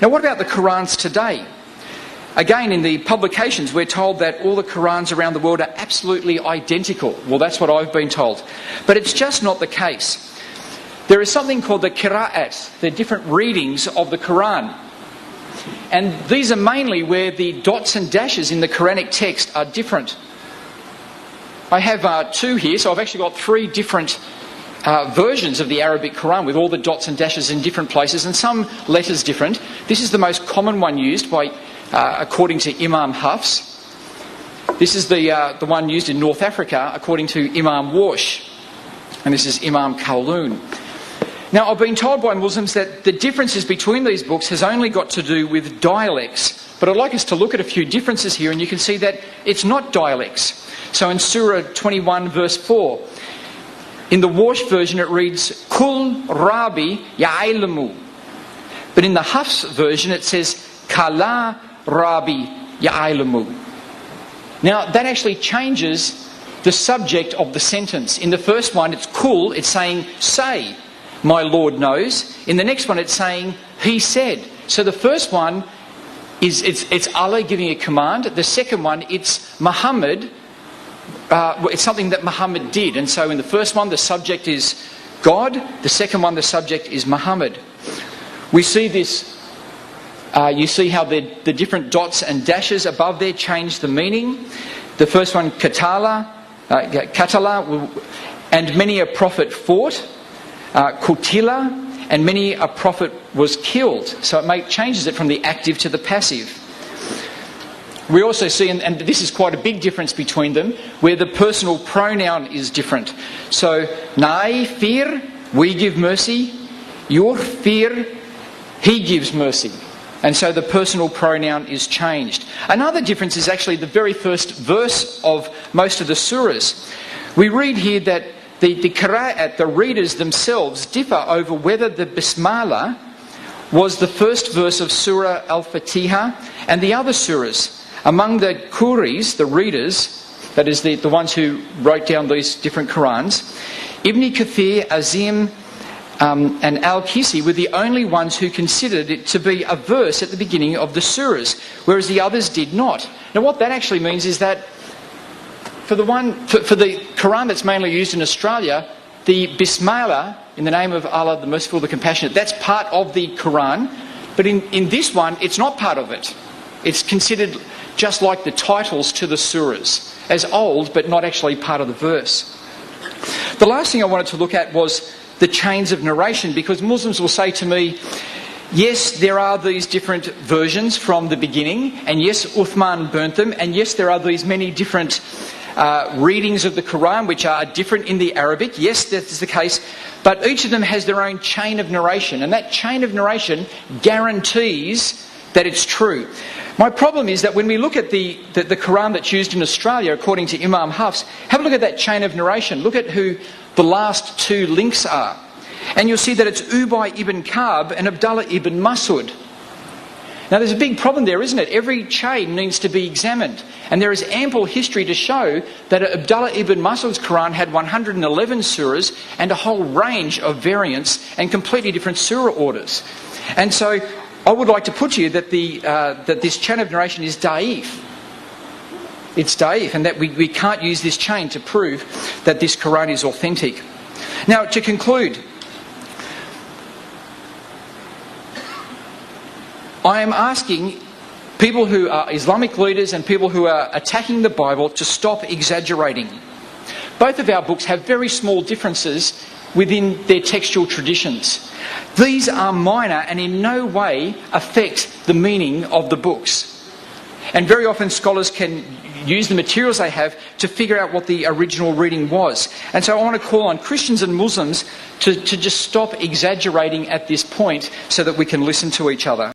Now, what about the Qur'ans today? Again, in the publications, we're told that all the Qur'ans around the world are absolutely identical. Well, that's what I've been told. But it's just not the case. There is something called the qira'at, the different readings of the Qur'an. And these are mainly where the dots and dashes in the Quranic text are different. I have two here, so I've actually got three different versions of the Arabic Qur'an with all the dots and dashes in different places and some letters different. This is the most common one used by, according to Imam Hafs. This is the one used in North Africa according to Imam Warsh. And this is Imam Kowloon. Now, I've been told by Muslims that the differences between these books has only got to do with dialects. But I'd like us to look at a few differences here, and you can see that it's not dialects. So in Surah 21, verse 4, in the Warsh version it reads, Kul Rabi Ya'ilmu. But in the Hafs version it says, Kala Rabi Ya'ilmu. Now, that actually changes the subject of the sentence. In the first one, it's Kul, it's saying, say, my Lord knows. In the next one, it's saying, he said. So the first one is it's Allah giving a command. The second one, it's Muhammad. It's something that Muhammad did. And so in the first one, the subject is God. The second one, the subject is Muhammad. We see this. You see how the different dots and dashes above there change the meaning. The first one, Katala, and many a prophet fought. Kutila, and many a prophet was killed. So it changes it from the active to the passive. We also see, and this is quite a big difference between them, where the personal pronoun is different. So, Nai fir, we give mercy. Your fir, he gives mercy. And so the personal pronoun is changed. Another difference is actually the very first verse of most of the surahs. We read here that the qira'at, the readers themselves, differ over whether the Bismillah was the first verse of Surah Al-Fatiha and the other surahs. Among the Quris, the readers, that is the ones who wrote down these different Qur'ans, Ibn Kathir, Azim and Al-Kisi were the only ones who considered it to be a verse at the beginning of the surahs, whereas the others did not. Now what that actually means is that for the Qur'an that's mainly used in Australia, the Bismillah, in the name of Allah, the Merciful, the Compassionate, that's part of the Qur'an. But in this one, it's not part of it. It's considered just like the titles to the surahs, as old, but not actually part of the verse. The last thing I wanted to look at was the chains of narration, because Muslims will say to me, yes, there are these different versions from the beginning, and yes, Uthman burnt them, and yes, there are these many different readings of the Qur'an which are different in the Arabic. Yes, that is the case, but each of them has their own chain of narration, and that chain of narration guarantees that it's true. My problem is that when we look at the Qur'an that's used in Australia, according to Imam Hafs, have a look at that chain of narration. Look at who the last two links are. And you'll see that it's Ubay ibn Ka'b and Abdullah ibn Mas'ud. Now there's a big problem there, isn't it? Every chain needs to be examined. And there is ample history to show that Abdullah ibn Mas'ud's Qur'an had 111 surahs and a whole range of variants and completely different surah orders. And so I would like to put to you that that this chain of narration is da'if. It's da'if, and that we can't use this chain to prove that this Qur'an is authentic. Now, to conclude, I am asking people who are Islamic leaders and people who are attacking the Bible to stop exaggerating. Both of our books have very small differences within their textual traditions. These are minor and in no way affect the meaning of the books. And very often scholars can use the materials they have to figure out what the original reading was. And so I want to call on Christians and Muslims to just stop exaggerating at this point so that we can listen to each other.